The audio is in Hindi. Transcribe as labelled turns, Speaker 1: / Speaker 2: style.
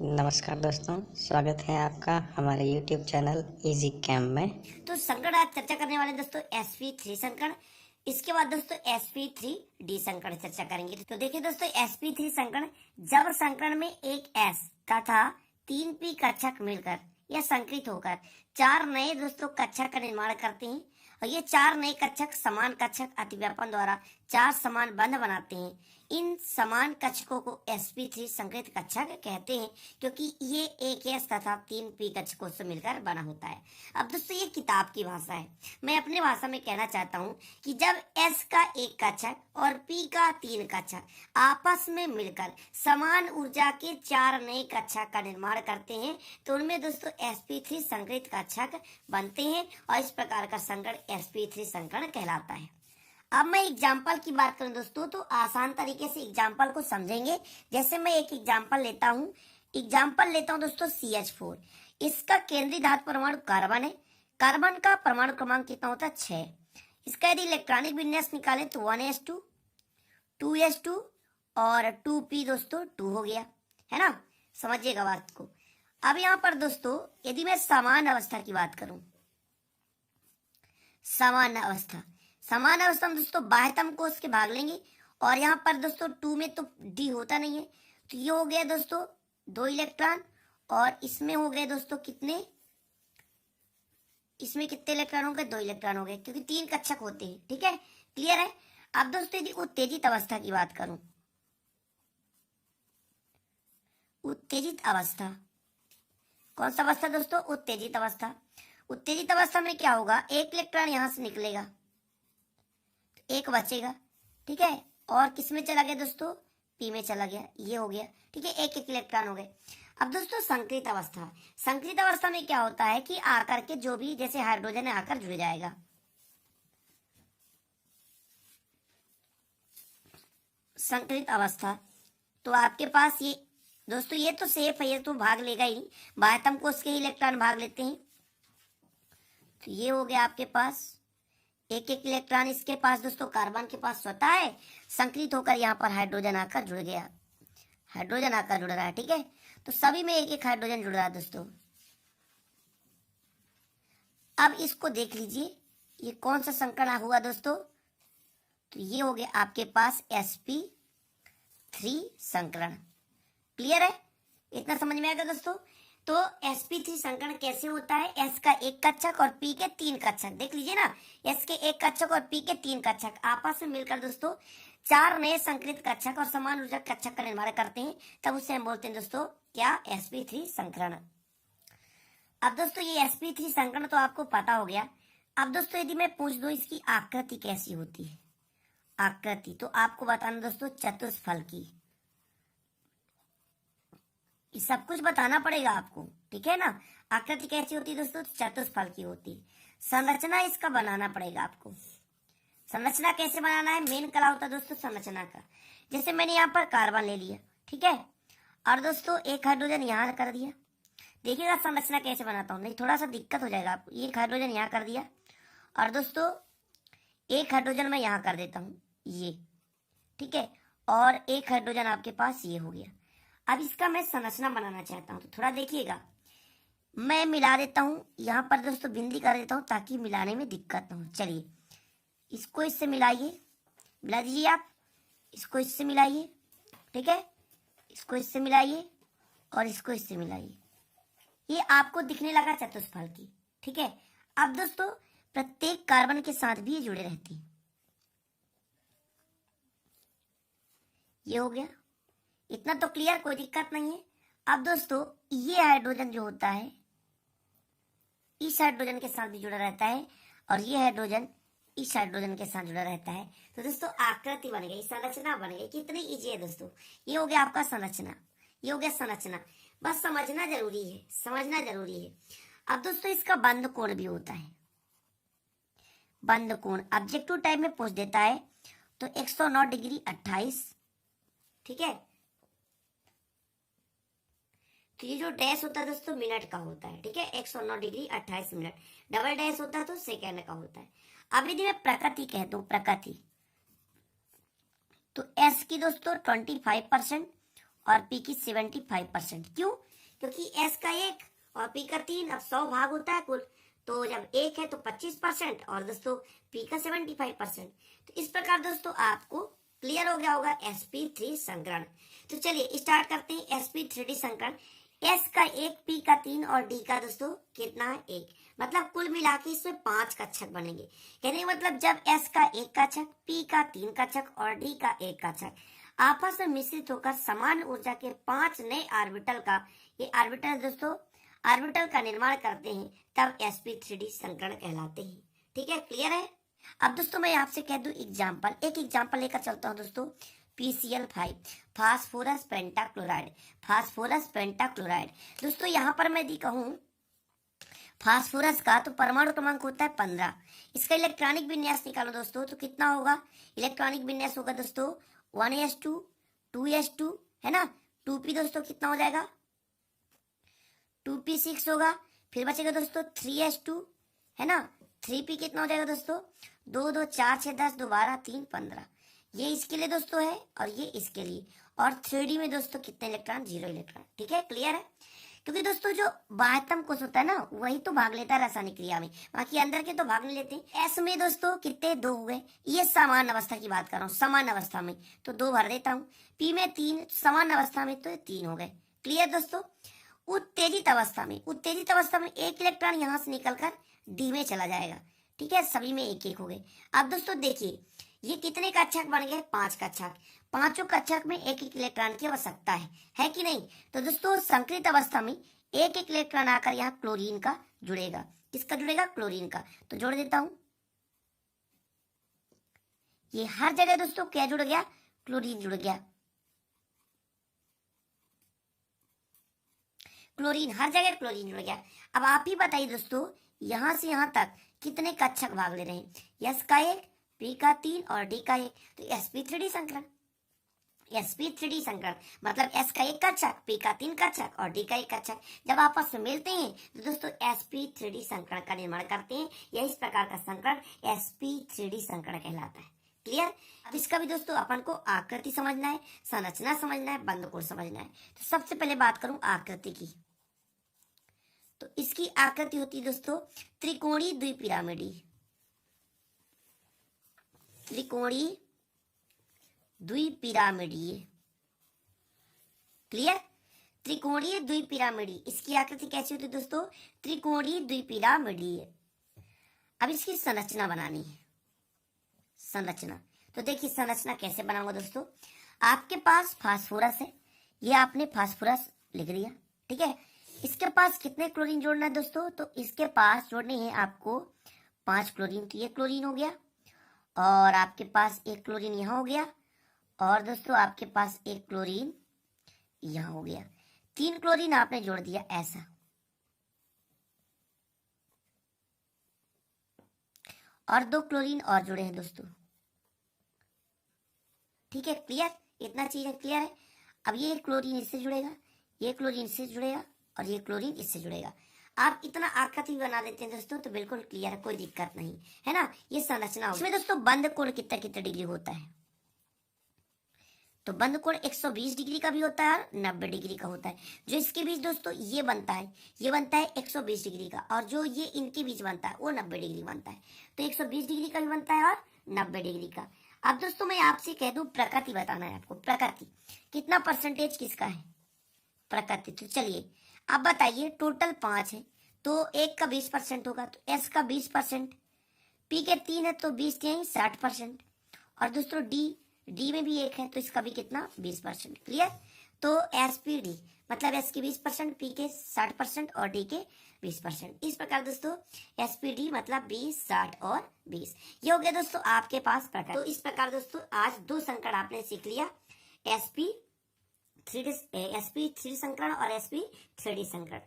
Speaker 1: नमस्कार दोस्तों, स्वागत है आपका हमारे YouTube चैनल इजी कैम में।
Speaker 2: तो संकट आज चर्चा करने वाले दोस्तों sp3 संकट। इसके बाद दोस्तों sp3d संकट चर्चा करेंगे। तो देखिए दोस्तों, sp3 संकट जब संकट में एक s तथा 3p कक्षक मिलकर या संकृत होकर चार नए दोस्तों कक्षक का निर्माण करते हैं और ये चार नए कक्षक समान कक्षक अतिव्यापन द्वारा चार समान बंध बनाते हैं। इन समान कक्षकों को sp3 संकृत कक्षक कहते हैं क्योंकि ये एक s तथा 3p कक्षकों से मिलकर बना होता है। अब दोस्तों ये किताब की भाषा है, मैं अपने भाषा में कहना चाहता हूँ कि जब s का एक कक्षक और p का 3 कक्षक आपस में मिलकर समान ऊर्जा के चार नए कक्षक का निर्माण करते हैं तो उनमें दोस्तों sp3 संकृत कक्षक बनते हैं और इस प्रकार का संकट sp3 संकट कहलाता है। अब मैं एग्जाम्पल की बात करूं दोस्तों तो आसान तरीके से एग्जाम्पल को समझेंगे। जैसे मैं एक एग्जाम्पल लेता हूं दोस्तों CH4। इसका केंद्रीय धातु परमाणु कार्बन है। कार्बन का परमाणु क्रमांक कितना होता है 6। इसका यदि इलेक्ट्रॉनिक विन्यास निकालें तो 1s2 2s2 और 2p दोस्तों 2 हो गया है ना। समझिएगा बात को। अब यहाँ पर दोस्तों यदि मैं समान अवस्था की बात करूं, समान अवस्था में दोस्तों बाह्यतम कोश के भाग लेंगे और यहाँ पर दोस्तों 2 में तो डी होता नहीं है तो ये हो गया दोस्तों 2 इलेक्ट्रॉन और इसमें हो गए दोस्तों कितने, इसमें कितने इलेक्ट्रॉन हो गए 2 इलेक्ट्रॉन हो गए क्योंकि 3 कक्षक होते हैं। ठीक है, क्लियर है। अब दोस्तों यदि उत्तेजित अवस्था की बात करूं, उत्तेजित अवस्था कौन सा अवस्था दोस्तों, उत्तेजित अवस्था। उत्तेजित अवस्था में क्या होगा, एक इलेक्ट्रॉन यहां से निकलेगा तो एक बचेगा। ठीक है, और किस में चला गया दोस्तों, पी में चला गया, ये हो गया। ठीक है, एक एक इलेक्ट्रॉन हो गए। अब दोस्तों संकृत अवस्था, संकृत अवस्था में क्या होता है कि आकर के जो भी जैसे हाइड्रोजन है आकर जुड़ जाएगा। संकृत अवस्था तो आपके पास ये दोस्तों ये तो सेफ है, ये तो भाग लेगा ही, बाह्यतम कोश के ही इलेक्ट्रॉन भाग लेते हैं। तो ये हो गया आपके पास एक एक इलेक्ट्रॉन, इसके पास दोस्तों कार्बन के पास स्वतः है, संकृत होकर यहाँ पर हाइड्रोजन आकर जुड़ गया, हाइड्रोजन आकर जुड़ रहा है। ठीक है, तो सभी में एक एक हाइड्रोजन जुड़ रहा है दोस्तों। अब इसको देख लीजिए, ये कौन सा संकरण हुआ दोस्तों, तो ये हो गया आपके पास sp3 संकरण। क्लियर है, इतना समझ में आएगा दोस्तों। तो sp3 संकरण कैसे होता है, s का एक कक्षक और p के 3 कक्षक, देख लीजिए ना, s के एक कक्षक और p के 3 कक्षक आपस में मिलकर दोस्तों चार नए संकृत कक्षक और समान ऊर्जा कक्षक का निर्माण करते हैं, तब उसे हम बोलते हैं दोस्तों क्या, sp3 संकरण। अब दोस्तों ये sp3 संकरण तो आपको पता हो गया। अब दोस्तों यदि मैं पूछ दूं इसकी आकृति कैसी होती है, आकृति तो आपको बताना दोस्तों चतुष्फल की, ये सब कुछ बताना पड़ेगा आपको। ठीक है ना, आकृति कैसी होती है दोस्तों, चतुष्फल की होती है। संरचना इसका बनाना पड़ेगा आपको। संरचना कैसे बनाना है, मेन कला होता है दोस्तों संरचना का। जैसे मैंने यहाँ पर कार्बन ले लिया, ठीक है, और दोस्तों एक हाइड्रोजन यहाँ कर दिया। देखिएगा संरचना कैसे बनाता हूँ, नहीं थोड़ा सा दिक्कत हो जाएगा आपको। एक हाइड्रोजन यहाँ कर दिया और दोस्तों एक हाइड्रोजन मैं यहाँ कर देता हूँ ये, ठीक है, और एक हाइड्रोजन आपके पास ये हो गया। अब इसका मैं संरचना बनाना चाहता हूं तो थोड़ा देखिएगा, मैं मिला देता हूं यहाँ पर दोस्तों, बिंदी कर देता हूं ताकि मिलाने में दिक्कत ना हो। चलिए इसको इससे मिलाइए, मिला दीजिए आप, इसको इससे मिलाइए, ठीक है, इसको इससे मिलाइए और इसको इससे मिलाइए, ये आपको दिखने लगा चतुष्फल की। ठीक है, अब दोस्तों प्रत्येक कार्बन के साथ भी ये जुड़े रहती है, ये हो गया। इतना तो क्लियर, कोई दिक्कत नहीं है। अब दोस्तों ये हाइड्रोजन जो होता है इस हाइड्रोजन के साथ भी जुड़ा रहता है और ये हाइड्रोजन इस हाइड्रोजन के साथ जुड़ा रहता है। तो दोस्तों आकृति बन गई, संरचना बन गई। कितनी इजी है दोस्तों, ये हो गया आपका संरचना, ये हो गया संरचना। बस समझना जरूरी है, समझना जरूरी है। अब दोस्तों इसका बंध कोण भी होता है, बंध कोण ऑब्जेक्टिव टाइप में पूछ देता है तो 109 डिग्री 28। ठीक है, तो ये जो डैश होता है दोस्तों मिनट का होता है। ठीक है, 109 डिग्री 28 मिनट, डबल डैश होता है तो सेकेंड का होता है। अब यदि मैं प्रकृति कह दूं, प्रकृति तो S की दोस्तों 25% और P की 75%। क्यों, क्योंकि एस का 1 और पी का 3, अब 100 भाग होता है कुल, तो जब 1 है तो 25% और दोस्तों पी का 75%। तो इस प्रकार दोस्तों आपको क्लियर हो गया होगा sp3 संकरण। तो चलिए स्टार्ट करते हैं sp3d संकरण। एस का 1, पी का 3 और डी का दोस्तों कितना है 1, मतलब कुल मिला के इसमें 5 कक्षक बनेंगे। कहने का मतलब जब एस का 1 कक्षक, पी का 3 कक्षक और डी का 1 कक्षक आपस में मिश्रित होकर समान ऊर्जा के 5 नए ऑर्बिटल का, ये ऑर्बिटल दोस्तों ऑर्बिटल का निर्माण करते हैं, तब sp3d संकरण कहलाते हैं। ठीक है, क्लियर है। अब दोस्तों मैं आपसे कह दूं एग्जाम्पल, एक एग्जाम्पल लेकर चलता हूं दोस्तों। PCl5 phosphorus pentachloride, phosphorus pentachloride. दोस्तों यहाँ पर मैं कहूँ फास्फोरस का तो परमाणु क्रमांक होता है 15। इसका इलेक्ट्रॉनिक विन्यास निकालो दोस्तों, तो कितना होगा? इलेक्ट्रॉनिक विन्यास होगा दोस्तों 1s2 2s2 है ना, 2p दोस्तों कितना हो जाएगा 2p6 होगा, फिर बचेगा दोस्तों 3s2 है ना, 3p कितना हो जाएगा दोस्तों 2 2 4 6 10 2 12 3 15। ये इसके लिए दोस्तों है और ये इसके लिए, और 3D में दोस्तों कितने इलेक्ट्रॉन 0 इलेक्ट्रॉन। ठीक है, क्लियर है। क्योंकि दोस्तों जो बाह्यतम कोश होता है ना वही तो भाग लेता है रासायनिक क्रिया में, बाकी अंदर के तो भाग नहीं लेते। एस में दोस्तों कितने 2 हुए, ये समान अवस्था की बात कर रहा हूँ, समान अवस्था में तो 2 भर देता हूँ। पी में 3, समान अवस्था में तो 3 हो गए। क्लियर दोस्तों। उत्तेजित अवस्था में एक इलेक्ट्रॉन यहाँ से निकलकर डी में चला जाएगा। ठीक है, सभी में एक एक हो गए। अब दोस्तों देखिए ये कितने कक्षक बन गए 5 कक्षक, पांचों कक्षक में एक एक इलेक्ट्रॉन की आवश्यकता है कि नहीं। तो दोस्तों संकरित अवस्था में एक एक इलेक्ट्रॉन आकर यहाँ क्लोरीन का जुड़ेगा। किसका जुड़ेगा? क्लोरीन का। तो जोड़ देता हूं, ये हर जगह दोस्तों क्या जुड़ गया? क्लोरीन जुड़ गया। क्लोरीन हर जगह क्लोरीन जुड़ गया। अब आप ही बताइए दोस्तों यहां से यहां तक कितने कक्षक भाग ले रहे हैं? एस का 1, पी का 3 और डी का 1, तो sp3d संकरण। sp3d संकरण मतलब एस का 1 कक्षक, पी का 3 कक्षक और डी का 1 कक्षक जब आपस में मिलते हैं तो दोस्तों sp3d संकरण का निर्माण करते हैं। यह इस प्रकार का संकरण sp3d संकरण कहलाता है। क्लियर। अब इसका भी दोस्तों अपन को आकृति समझना है, संरचना समझना है, बंधकोण समझना है। तो सबसे पहले बात करूं आकृति की, तो इसकी आकृति होती है दोस्तों त्रिकोणीय द्विपिरामिडीय। त्रिकोणीय द्विपिरामिडीय। क्लियर। त्रिकोणीय द्विपिरामिडीय, इसकी आकृति कैसी होती है दोस्तों? त्रिकोणीय द्विपिरामिडीय। अब इसकी संरचना बनानी है। संरचना, तो देखिए संरचना कैसे बनाऊंगा दोस्तों। आपके पास फास्फोरस है, ये आपने फास्फोरस लिख दिया। ठीक है, इसके पास कितने क्लोरीन जोड़ना है दोस्तों? तो इसके पास जोड़ने हैं आपको 5 क्लोरीन। तो ये क्लोरीन हो गया, और आपके पास एक क्लोरीन यहाँ हो गया, और दोस्तों आपके पास एक क्लोरीन यहाँ हो गया। 3 क्लोरीन आपने जोड़ दिया ऐसा, और 2 क्लोरीन और जुड़े हैं दोस्तों। ठीक है, क्लियर। इतना चीजें क्लियर है। अब ये क्लोरीन इससे जुड़ेगा, ये क्लोरीन इससे जुड़ेगा, और ये क्लोरीन इससे जुड़ेगा। आप इतना आकृति बना देते हैं दोस्तों तो बिल्कुल क्लियर है, कोई दिक्कत नहीं है ना। ये संरचना होगी। इसमें दोस्तों बंद कोण कितना कितना डिग्री होता है? तो बंद कोण 120 डिग्री का भी होता है और 90 डिग्री का होता है। जो इसके बीच दोस्तों ये बनता है 120 डिग्री का, और जो ये इनके बीच बनता है वो 90 डिग्री बनता है। तो 120 डिग्री का भी बनता है और 90 डिग्री का। अब दोस्तों मैं आपसे कह दूं प्रकृति बताना है आपको। प्रकृति कितना परसेंटेज किसका है? प्रकृति। तो चलिए अब बताइए, टोटल 5 है तो 1 का 20% होगा, तो एस का 20%, पी के 3 है तो 20 के 60%, और दोस्तों डी में भी 1 है तो इसका भी कितना 20%। क्लियर। तो sp_d मतलब एस के 20%, पी के 60% और डी के 20%। इस प्रकार दोस्तों sp_d मतलब 20 60 और 20। ये हो गया दोस्तों आपके पास प्रकार। तो इस प्रकार दोस्तों आज 2 संकरण आपने सीख लिया, sp3 संकरण और sp3d संकरण।